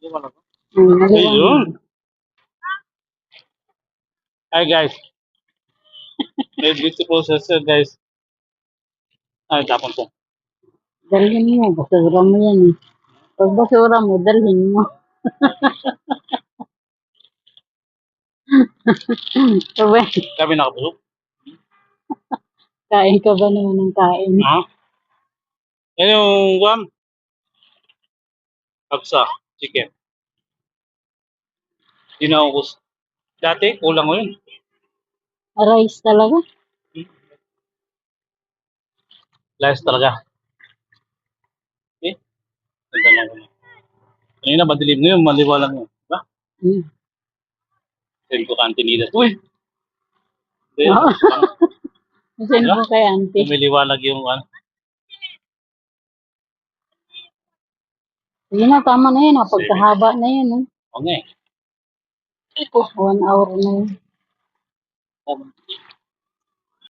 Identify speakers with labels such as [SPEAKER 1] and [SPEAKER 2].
[SPEAKER 1] Ayun. Hi guys. May beauty processor guys. Ay, tapon po.
[SPEAKER 2] Dalhin mo, basura mo yan eh. Pag basura mo, dalhin mo. Sabi,
[SPEAKER 1] Kami nakapusok.
[SPEAKER 2] kain ka ba naman ng kain?
[SPEAKER 1] Ha? Yan yung guam. Kapsa. Chicken. Di na ako dati, kulang ko yun.
[SPEAKER 2] Rice talaga?
[SPEAKER 1] Last talaga. Eh, ganda na ko na. Kanina, madilim na yun. Maliwalang yun. Diba?
[SPEAKER 2] Hmm.
[SPEAKER 1] Send ko kantinida. Uy!
[SPEAKER 2] Oo. Send mo kay auntie.
[SPEAKER 1] Lumiliwalag yung ano.
[SPEAKER 2] Sige na, tama na yun. Pagkahaba na yun. Eh.
[SPEAKER 1] Okay.
[SPEAKER 2] 1 hour na yun.